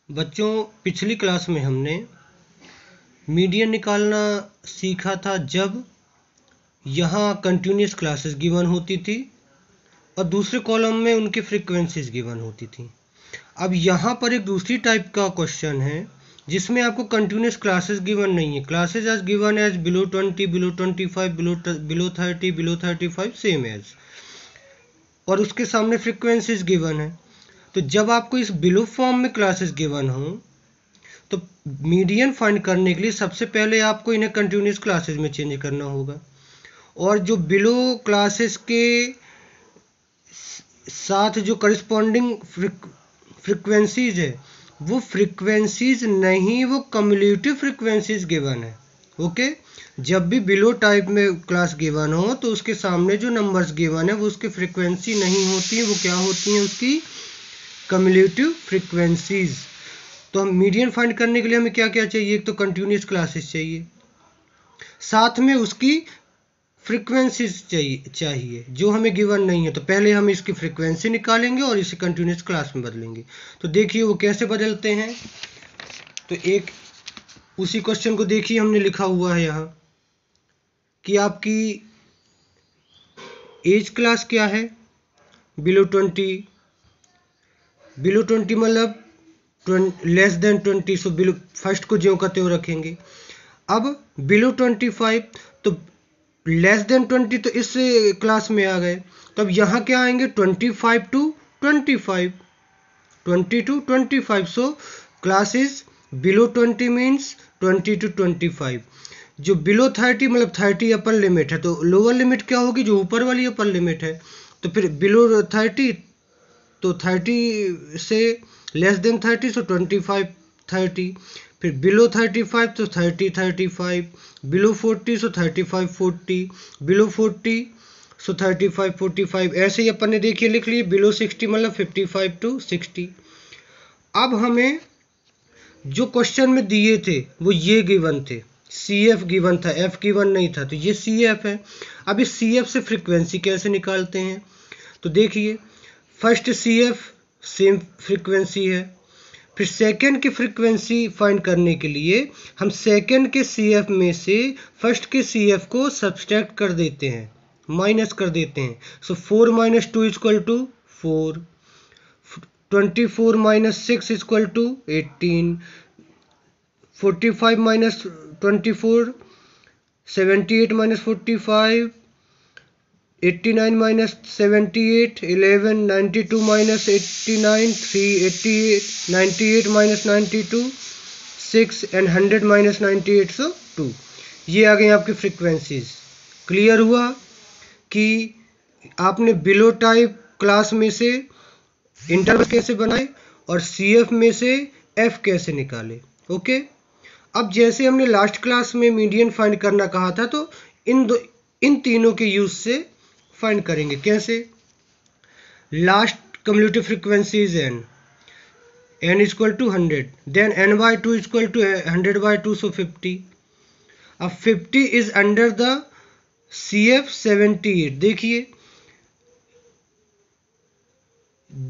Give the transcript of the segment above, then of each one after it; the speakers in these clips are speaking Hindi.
बच्चों, पिछली क्लास में हमने मीडियन निकालना सीखा था जब यहाँ कंटिन्यूस क्लासेस गिवन होती थी और दूसरे कॉलम में उनकी फ्रीक्वेंसीज गिवन होती थी। अब यहाँ पर एक दूसरी टाइप का क्वेश्चन है जिसमें आपको कंटिन्यूस क्लासेस गिवन नहीं है। Classes as given as below 20, below 25, below 30, below 35 same as, और उसके सामने फ्रीक्वेंसीज गिवन है। तो जब आपको इस बिलो फॉर्म में क्लासेस गिवन हो तो मीडियन फाइंड करने के लिए सबसे पहले आपको इन्हें कंटिन्यूस क्लासेस में चेंज करना होगा, और जो बिलो क्लासेस के साथ जो करस्पॉन्डिंग फ्रीक्वेंसीज है वो फ्रीक्वेंसीज नहीं, वो कम्युलेटिव फ्रीक्वेंसीज गिवन है। ओके, जब भी बिलो टाइप में क्लास गिवन हो तो उसके सामने जो नंबर्स गिवन है वो उसकी फ्रीक्वेंसी नहीं होती है, वो क्या होती हैं, उसकी कम्युलेटिव फ्रीक्वेंसीज। तो हम मीडियन फाइंड करने के लिए हमें क्या क्या चाहिए? एक तो कंटिन्यूस क्लासेस चाहिए, साथ में उसकी फ्रीक्वेंसीज चाहिए जो हमें गिवन नहीं है। तो पहले हम इसकी फ्रीक्वेंसी निकालेंगे और इसे कंटिन्यूस क्लास में बदलेंगे। तो देखिए वो कैसे बदलते हैं। तो एक उसी क्वेश्चन को देखिए, हमने लिखा हुआ है यहाँ कि आपकी एज क्लास क्या है, बिलो 20। बिलो 20 मतलब less than 20, so below first को ज्यों का त्यों रखेंगे। अब बिलो 25 तो लेस देन 20 तो इस क्लास में आ गए, तो अब यहाँ क्या आएंगे 25 to 25, 20 to 25, so class is below 20 means 20 to 25। जो बिलो 30 मतलब 30 अपर लिमिट है, तो लोअर लिमिट क्या होगी, जो ऊपर वाली अपर लिमिट है। तो फिर बिलो 30 तो 30 से लेस देन 30, सो 25 30। फिर बिलो 35 तो 30 35, बिलो 40 सो 35 40, बिलो 40 सो 35 45। ऐसे ही अपन ने देखिए लिख लिए बिलो 60 मतलब 55 टू 60। अब हमें जो क्वेश्चन में दिए थे वो ये गिवन थे, सी एफ गिवन था, एफ गिवन नहीं था, तो ये सी एफ है। अब इस सी एफ से फ्रीक्वेंसी कैसे निकालते हैं? तो देखिए, first C F same frequency है, फिर सेकंड की फ्रीक्वेंसी फाइंड करने के लिए हम सेकंड के सी एफ में से फर्स्ट के सी एफ को सब्सट्रैक्ट कर देते हैं, माइनस कर देते हैं। So 4 minus 2 equal to 4, 24 minus 6 equal to 18, 45 minus 24, 78 minus 45, 89 minus 78, 11, 92 minus 89, 3, 88, 98 minus 92, 6 and 100 minus 98, so 2। ये आ गई आपकी फ्रीक्वेंसीज। क्लियर हुआ कि आपने बिलो टाइप क्लास में से इंटरवल कैसे बनाए और सीएफ में से एफ कैसे निकाले। ओके, अब जैसे हमने लास्ट क्लास में मीडियन फाइंड करना कहा था, तो इन तीनों के यूज से फाइंड करेंगे। कैसे? Last cumulative frequency is n equal to 100, then n by 2 equal to 100 by 2, so 50। अब 50 इज अंडर द CF 78। देखिए,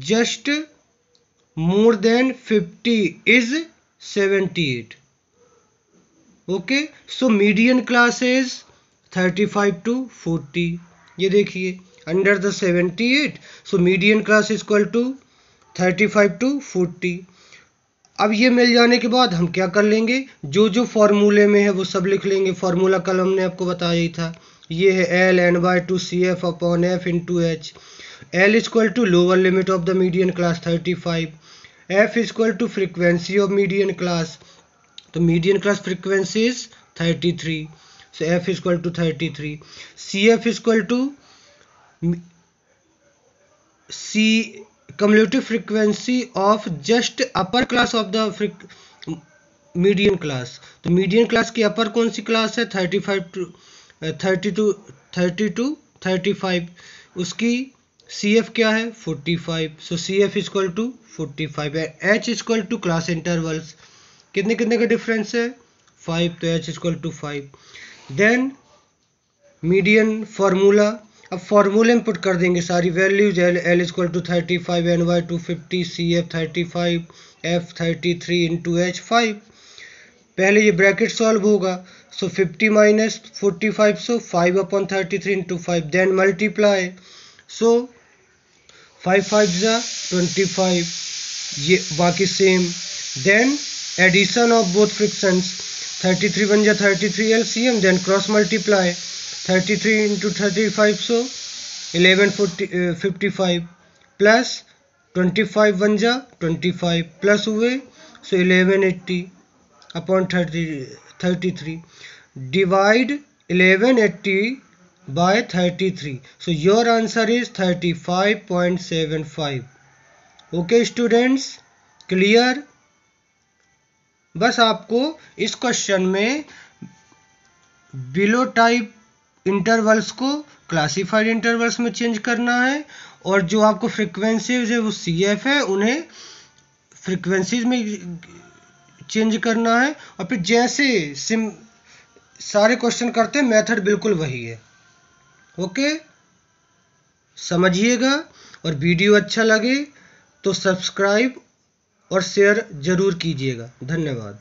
just more than 50 is 78। Okay, so median class is 35 to 40। ये देखिए, under the 78, so median class is equal to 35 to 40। अब ये मिल जाने के बाद हम क्या कर लेंगे, जो जो फॉर्मूले में है वो सब लिख लेंगे। फॉर्मूला कल हमने आपको बताया ही था, ये है L N by two C F upon F into H. L is equal to lower limit of the median class 35, F is equal to frequency of median class, तो median class frequency is 33, so f is equal to 33। cf is equal to c cumulative frequency of just upper class of the median class। तो मीडियन क्लास की अपर कौन सी क्लास है? 35 टू 30 टू 35। उसकी cf क्या है? 45, सो cf is equal to 45 है। h is equal to class intervals, कितने कितने का डिफरेंस है? 5, तो h is equal to 5। Then median formula, अब फॉर्मूले इनपुट कर देंगे सारी values. L equal to 35, NY 250, CF 35, F 33 into H 5। पहले ये ब्रैकेट सॉल्व होगा, so 50 minus 45, so 5/33 into 5, then multiply, so 5 5 जा 25, ये बाकी same, then addition of both fractions, 33 1 जा 33 LCM, then cross multiply 33 into 35, so 1155 plus 25 1 जा 25 प्लस हुए, सो 1180 upon 33, divide 1180 by 33, so your answer is 35.75. Okay students, clear? बस आपको इस क्वेश्चन में बिलो टाइप इंटरवल्स को क्लासिफाइड इंटरवल्स में चेंज करना है, और जो आपको फ्रीक्वेंसीज है वो CF है, उन्हें फ्रीक्वेंसीज में चेंज करना है। और फिर जैसे सारे क्वेश्चन करते हैं, मेथड बिल्कुल वही है। ओके, समझिएगा, और वीडियो अच्छा लगे तो सब्सक्राइब और शेयर जरूर कीजिएगा। धन्यवाद।